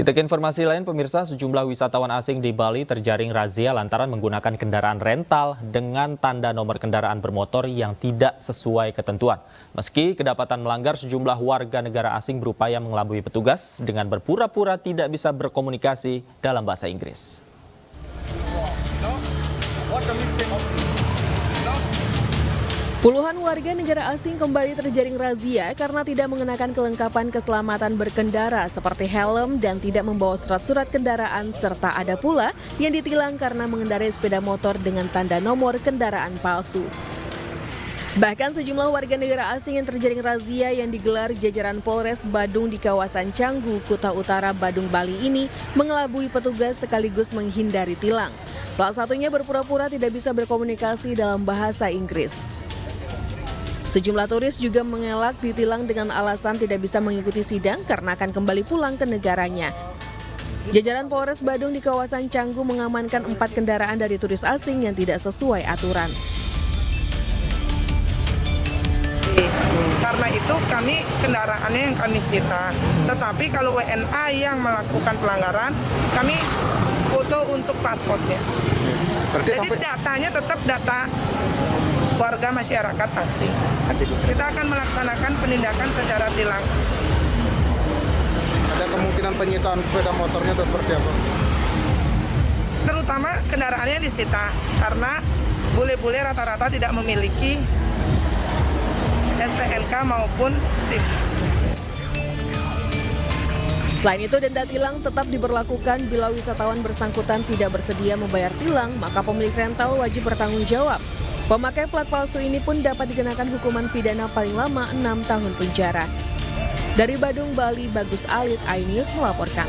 Kita ke informasi lain, pemirsa, sejumlah wisatawan asing di Bali terjaring razia lantaran menggunakan kendaraan rental dengan tanda nomor kendaraan bermotor yang tidak sesuai ketentuan. Meski kedapatan melanggar, sejumlah warga negara asing berupaya mengelabui petugas dengan berpura-pura tidak bisa berkomunikasi dalam bahasa Inggris. Puluhan warga negara asing kembali terjaring razia karena tidak mengenakan kelengkapan keselamatan berkendara seperti helm dan tidak membawa surat-surat kendaraan, serta ada pula yang ditilang karena mengendarai sepeda motor dengan tanda nomor kendaraan palsu. Bahkan sejumlah warga negara asing yang terjaring razia yang digelar jajaran Polres Badung di kawasan Canggu, Kuta Utara, Badung, Bali ini mengelabui petugas sekaligus menghindari tilang. Salah satunya berpura-pura tidak bisa berkomunikasi dalam bahasa Inggris. Sejumlah turis juga mengelak ditilang dengan alasan tidak bisa mengikuti sidang karena akan kembali pulang ke negaranya. Jajaran Polres Badung di kawasan Canggu mengamankan 4 kendaraan dari turis asing yang tidak sesuai aturan. Karena itu kendaraannya yang kami sita. Tetapi kalau WNA yang melakukan pelanggaran, kami foto untuk paspornya. Jadi datanya tetap data warga masyarakat asing. Kita akan melaksanakan penindakan secara tilang. Ada kemungkinan penyitaan sepeda motornya atau seperti apa? Terutama kendaraannya disita karena bule-bule rata-rata tidak memiliki STNK maupun SIM. Selain itu, denda tilang tetap diberlakukan bila wisatawan bersangkutan tidak bersedia membayar tilang, maka pemilik rental wajib bertanggung jawab. Pemakai plat palsu ini pun dapat dikenakan hukuman pidana paling lama 6 tahun penjara. Dari Badung, Bali, Bagus Alit, iNews melaporkan.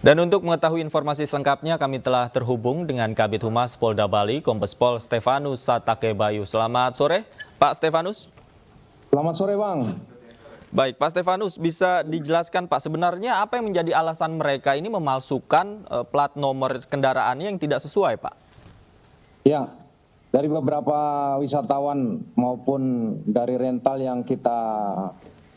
Dan untuk mengetahui informasi selengkapnya, kami telah terhubung dengan Kabid Humas Polda Bali, Kombes Pol Stefanus Satakebayu. Selamat sore, Pak Stefanus. Selamat sore, Bang. Baik, Pak Stefanus, bisa dijelaskan Pak, sebenarnya apa yang menjadi alasan mereka ini memalsukan plat nomor kendaraannya yang tidak sesuai, Pak? Ya, dari beberapa wisatawan maupun dari rental yang kita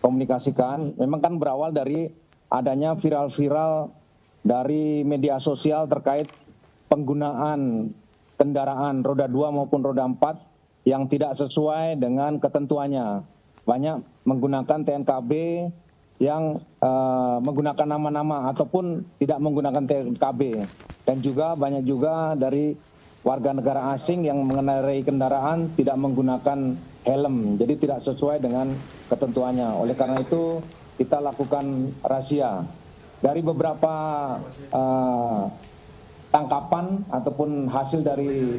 komunikasikan, memang kan berawal dari adanya viral-viral dari media sosial terkait penggunaan kendaraan roda 2 maupun roda 4 yang tidak sesuai dengan ketentuannya. Banyak menggunakan TNKB yang menggunakan nama-nama ataupun tidak menggunakan TNKB. Dan juga banyak juga dari warga negara asing yang mengendarai kendaraan tidak menggunakan helm. Jadi tidak sesuai dengan ketentuannya. Oleh karena itu kita lakukan razia. Dari beberapa tangkapan ataupun hasil dari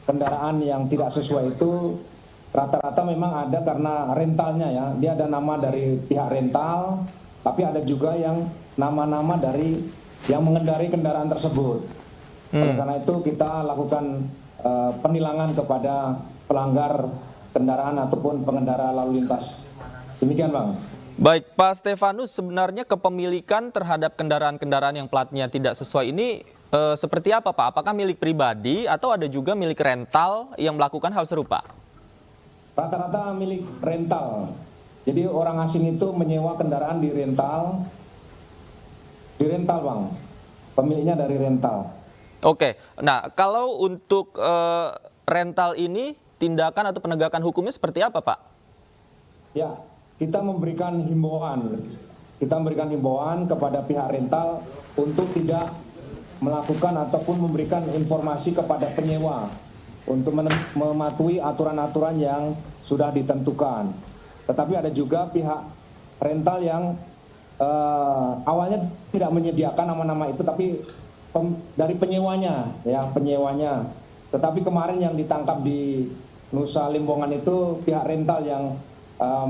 kendaraan yang tidak sesuai itu, rata-rata memang ada karena rentalnya ya. Dia ada nama dari pihak rental, tapi ada juga yang nama-nama dari yang mengendarai kendaraan tersebut. Oleh karena itu kita lakukan penilangan kepada pelanggar kendaraan ataupun pengendara lalu lintas. Demikian, Bang. Baik, Pak Stefanus, sebenarnya kepemilikan terhadap kendaraan-kendaraan yang platnya tidak sesuai ini seperti apa, Pak? Apakah milik pribadi atau ada juga milik rental yang melakukan hal serupa? Rata-rata milik rental. Jadi orang asing itu menyewa kendaraan di rental, Bang. Pemiliknya dari rental. Oke, nah kalau untuk rental ini tindakan atau penegakan hukumnya seperti apa, Pak? Ya, kita memberikan himbauan. Kita memberikan himbauan kepada pihak rental untuk tidak melakukan ataupun memberikan informasi kepada penyewa untuk mematuhi aturan-aturan yang sudah ditentukan. Tetapi ada juga pihak rental yang awalnya tidak menyediakan nama-nama itu, tapi dari penyewanya, ya penyewanya. Tetapi kemarin yang ditangkap di Nusa Lembongan itu pihak rental yang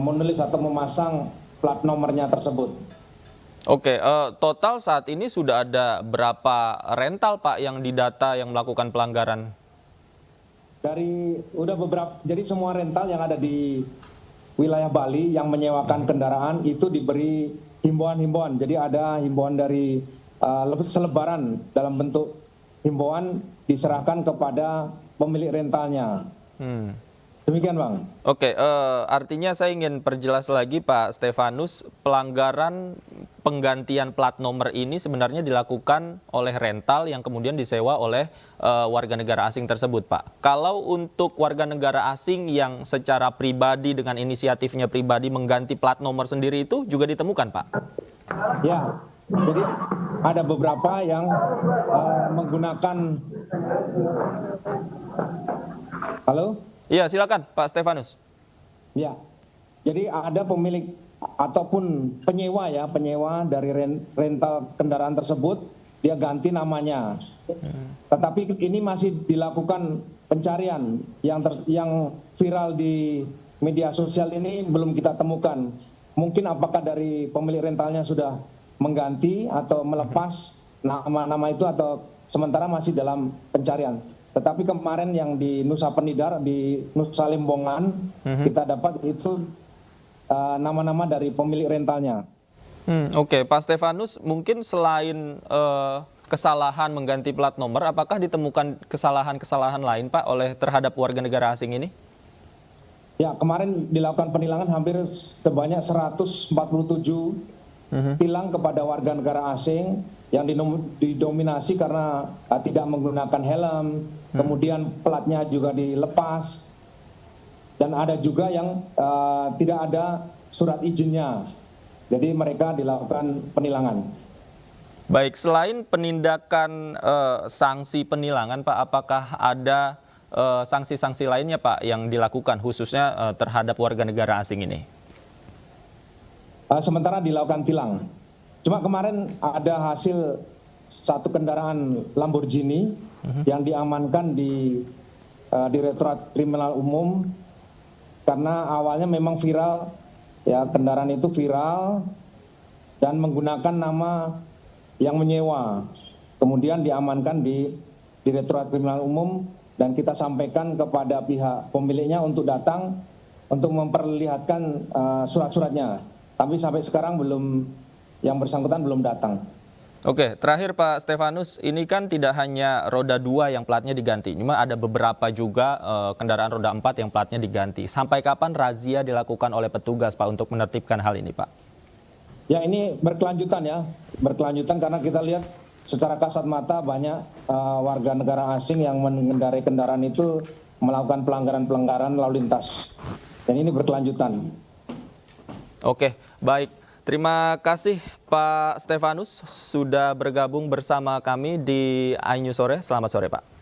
menulis atau memasang plat nomornya tersebut. Oke, total saat ini sudah ada berapa rental, Pak, yang didata yang melakukan pelanggaran? Udah beberapa, jadi semua rental yang ada di wilayah Bali yang menyewakan kendaraan itu diberi himbauan-himbauan. Jadi ada himbauan dari selebaran dalam bentuk himbauan diserahkan kepada pemilik rentalnya. Demikian Bang. Oke, artinya saya ingin perjelas lagi Pak Stefanus, pelanggaran penggantian plat nomor ini sebenarnya dilakukan oleh rental yang kemudian disewa oleh warga negara asing tersebut, Pak. Kalau untuk warga negara asing yang secara pribadi dengan inisiatifnya pribadi mengganti plat nomor sendiri itu juga ditemukan, Pak? Ya, jadi ada beberapa yang menggunakan. Halo? Iya, silakan Pak Stefanus. Ya, jadi ada pemilik ataupun penyewa dari rental kendaraan tersebut, dia ganti namanya. Tetapi ini masih dilakukan pencarian yang viral di media sosial ini belum kita temukan. Mungkin apakah dari pemilik rentalnya sudah mengganti atau melepas nama-nama itu atau sementara masih dalam pencarian. Tetapi kemarin yang di Nusa Penidar, di Nusa Lembongan, kita dapat itu nama-nama dari pemilik rentalnya. Oke, Pak Stefanus, mungkin selain kesalahan mengganti plat nomor, apakah ditemukan kesalahan-kesalahan lain, Pak, terhadap warga negara asing ini? Ya, kemarin dilakukan penilangan hampir sebanyak 147 tilang kepada warga negara asing yang didominasi karena tidak menggunakan helm, kemudian platnya juga dilepas, dan ada juga yang tidak ada surat izinnya. Jadi mereka dilakukan penilangan. Baik, selain penindakan sanksi penilangan, Pak, apakah ada sanksi-sanksi lainnya, Pak, yang dilakukan khususnya terhadap warga negara asing ini? Sementara dilakukan tilang. Cuma kemarin ada hasil satu kendaraan Lamborghini yang diamankan di Direktorat Kriminal Umum karena awalnya memang viral, ya kendaraan itu viral dan menggunakan nama yang menyewa. Kemudian diamankan di Direktorat Kriminal Umum dan kita sampaikan kepada pihak pemiliknya untuk datang untuk memperlihatkan surat-suratnya. Tapi sampai sekarang yang bersangkutan belum datang. Oke, terakhir Pak Stefanus, ini kan tidak hanya roda 2 yang platnya diganti, cuma ada beberapa juga kendaraan roda 4 yang platnya diganti. Sampai kapan razia dilakukan oleh petugas, Pak, untuk menertibkan hal ini, Pak? Ya, ini berkelanjutan karena kita lihat secara kasat mata banyak warga negara asing yang mengendarai kendaraan itu melakukan pelanggaran lalu lintas. Dan ini berkelanjutan. Oke, baik. Terima kasih Pak Stefanus sudah bergabung bersama kami di iNews Sore. Selamat sore, Pak.